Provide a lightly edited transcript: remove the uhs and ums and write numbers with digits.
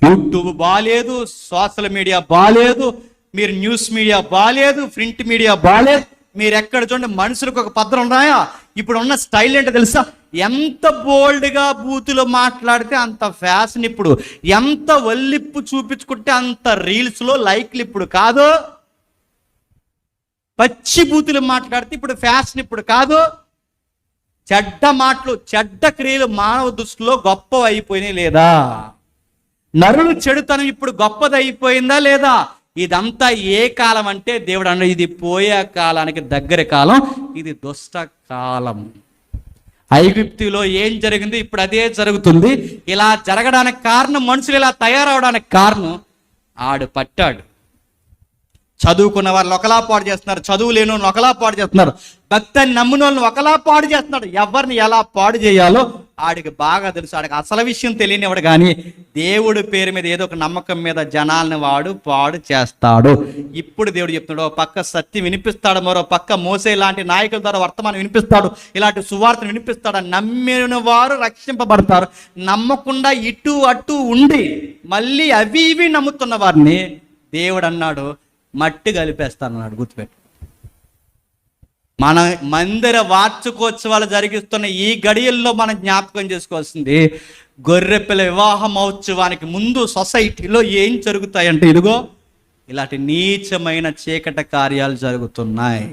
YouTube బాలేదు, social media బాలేదు, మీరు న్యూస్ మీడియా బాలేదు, ప్రింట్ మీడియా బాలేదు. మీరు ఎక్కడ చూడండి మనుషులకు ఒక పద్ధతి ఉన్నాయా? ఇప్పుడు ఉన్న స్టైల్ ఏంటో తెలుసా? ఎంత బోల్డ్గా బూతులు మాట్లాడితే అంత ఫ్యాషన్ ఇప్పుడు, ఎంత వల్లిప్పు చూపించుకుంటే అంత రీల్స్లో లైక్లు ఇప్పుడు కాదు. పచ్చి బూతులు మాట్లాడితే ఇప్పుడు ఫ్యాషన్ ఇప్పుడు కాదు. చెడ్డ మాటలు, చెడ్డ క్రియలు మానవ దృష్టిలో గొప్పవి అయిపోయినాయి లేదా? నరులు చెడుతనం ఇప్పుడు గొప్పది అయిపోయిందా లేదా? ఇదంతా ఏ కాలం అంటే దేవుడు అన్నాడు, ఇది పోయే కాలానికి దగ్గర కాలం, ఇది దుష్ట కాలం. ఐగుప్తులో ఏం జరిగింది ఇప్పుడు అదే జరుగుతుంది. ఇలా జరగడానికి కారణం, మనుషులు ఇలా తయారవడానికి కారణం ఆడు పట్టాడు. చదువుకున్న వాళ్ళు ఒకలా పాడు చేస్తున్నారు, చదువు లేని వాళ్ళని ఒకలా పాడు చేస్తున్నారు, భక్తిని నమ్మిన వాళ్ళని ఒకలా పాడు చేస్తున్నాడు. ఎవరిని ఎలా పాడు చేయాలో ఆడికి బాగా తెలుసు. ఆడికి అసలు విషయం తెలియనివాడు, కానీ దేవుడి పేరు మీద ఏదో ఒక నమ్మకం మీద జనాల్ని వాడు పాడు చేస్తాడు. ఇప్పుడు దేవుడు చెప్తున్నాడు, ఓ పక్క సత్యం వినిపిస్తాడు, మరో పక్క మోసే లాంటి నాయకుల ద్వారా వర్తమానం వినిపిస్తాడు, ఇలాంటి సువార్తను వినిపిస్తాడు. నమ్మిన వారు రక్షింపబడతారు. నమ్మకుండా ఇటు అటు ఉండి మళ్ళీ అవి ఇవి నమ్ముతున్న వారిని దేవుడు అన్నాడు మట్టి కలిపేస్తానన్నాడు. గుర్తుపెట్టు. మన మందిర వార్షికోత్సవాలు జరిగిస్తున్న ఈ గడియల్లో మనం జ్ఞాపకం చేసుకోవాల్సింది, గొర్రెపిల్ల వివాహ మహోత్సవానికి ముందు సొసైటీలో ఏం జరుగుతాయంటే ఇదిగో ఇలాంటి నీచమైన చీకటి కార్యాలు జరుగుతున్నాయి.